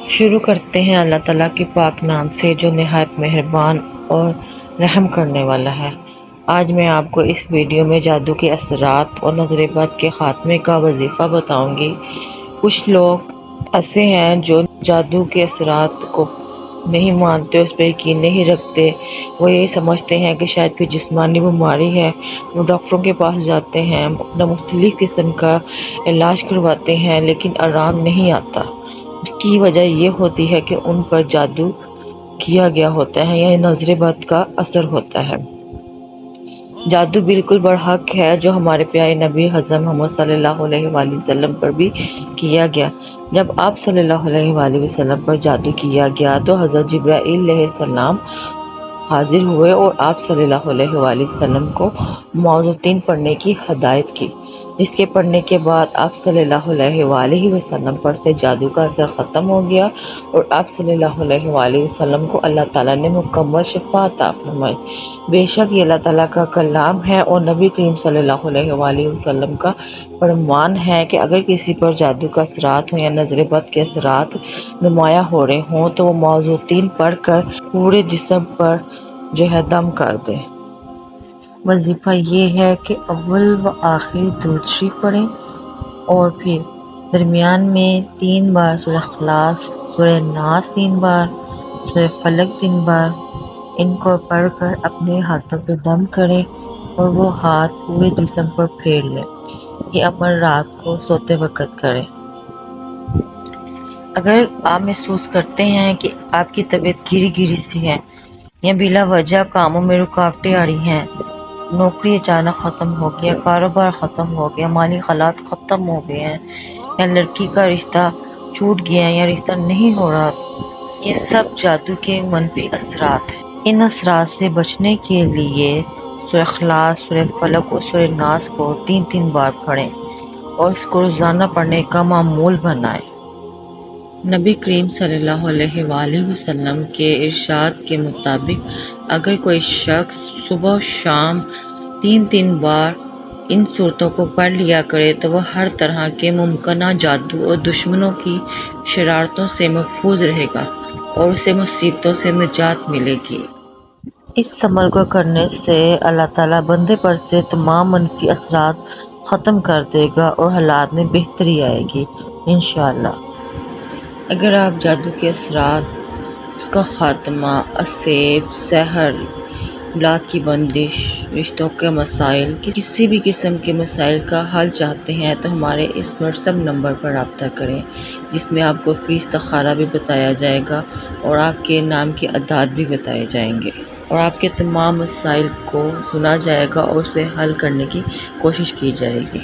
شروع کرتے ہیں اللہ تعالیٰ کے پاک نام سے جو نہایت مہربان اور رحم کرنے والا ہے۔ آج میں آپ کو اس ویڈیو میں جادو کے اثرات اور نظر بد کے خاتمے کا وظیفہ بتاؤں گی۔ کچھ لوگ ایسے ہیں جو جادو کے اثرات کو نہیں مانتے، اس پہ یقین نہیں رکھتے۔ وہ یہ سمجھتے ہیں کہ شاید کوئی جسمانی بیماری ہے۔ وہ ڈاکٹروں کے پاس جاتے ہیں، اپنا مختلف قسم کا علاج کرواتے ہیں لیکن آرام نہیں آتا۔ اس کی وجہ یہ ہوتی ہے کہ ان پر جادو کیا گیا ہوتا ہے یا نظر بد کا اثر ہوتا ہے۔ جادو بالکل برحق ہے جو ہمارے پیارے نبی حضرت محمد صلی اللہ علیہ وآلہ وسلم پر بھی کیا گیا۔ جب آپ صلی اللہ علیہ وآلہ وسلم پر جادو کیا گیا تو حضرت جبرائیل علیہ السلام حاضر ہوئے اور آپ صلی اللہ علیہ وآلہ وسلم کو معوذتین پڑھنے کی ہدایت کی، جس کے پڑھنے کے بعد آپ صلی اللہ علیہ وآلہ وسلم پر سے جادو کا اثر ختم ہو گیا اور آپ صلی اللہ علیہ وآلہ وسلم کو اللہ تعالیٰ نے مکمل شفا عطا فرمائی۔ بے شک یہ اللہ تعالیٰ کا کلام ہے اور نبی کریم صلی اللہ علیہ وآلہ وسلم کا فرمان ہے کہ اگر کسی پر جادو کا اثرات ہوں یا نظر بد کے اثرات نمایاں ہو رہے ہوں تو وہ معوذتین پڑھ کر پورے جسم پر دم کر دے۔ وظیفہ یہ ہے کہ اول و آخر درود شریف پڑھیں اور پھر درمیان میں 3 بار سورہ اخلاص، سورہ ناس 3 بار، سورہ فلق 3 بار ان کو پڑھ کر اپنے ہاتھوں پہ دم کریں اور وہ ہاتھ پورے جسم پر پھیر لیں۔ یہ عمل رات کو سوتے وقت کریں۔ اگر آپ محسوس کرتے ہیں کہ آپ کی طبیعت گیری گیری سی ہے یا بلا وجہ کاموں میں رکاوٹیں آ رہی ہیں، نوکری اچانک ختم ہو گیا، کاروبار ختم ہو گیا، مالی حالات ختم ہو گئے ہیں یا لڑکی کا رشتہ چھوٹ گیا یا رشتہ نہیں ہو رہا، یہ سب جادو کے منفی اثرات ہیں۔ ان اثرات سے بچنے کے لیے سورہ اخلاص، سورہ فلق اور سورہ ناس کو 3 بار پڑھیں اور اس کو روزانہ پڑھنے کا معمول بنائیں۔ نبی کریم صلی اللہ علیہ وآلہ وسلم کے ارشاد کے مطابق اگر کوئی شخص صبح و شام 3 بار ان صورتوں کو پڑھ لیا کرے تو وہ ہر طرح کے ممکنہ جادو اور دشمنوں کی شرارتوں سے محفوظ رہے گا اور اسے مصیبتوں سے نجات ملے گی۔ اس عمل کو کرنے سے اللہ تعالیٰ بندے پر سے تمام منفی اثرات ختم کر دے گا اور حالات میں بہتری آئے گی انشاءاللہ۔ اگر آپ جادو کے اثرات، اس کا خاتمہ، اسیب، سحر، اولاد کی بندش، رشتوں کے مسائل، کسی بھی قسم کے مسائل کا حل چاہتے ہیں تو ہمارے اس واٹس ایپ نمبر پر رابطہ کریں، جس میں آپ کو فری استخارہ بھی بتایا جائے گا اور آپ کے نام کے اعداد بھی بتائے جائیں گے اور آپ کے تمام مسائل کو سنا جائے گا اور اسے حل کرنے کی کوشش کی جائے گی۔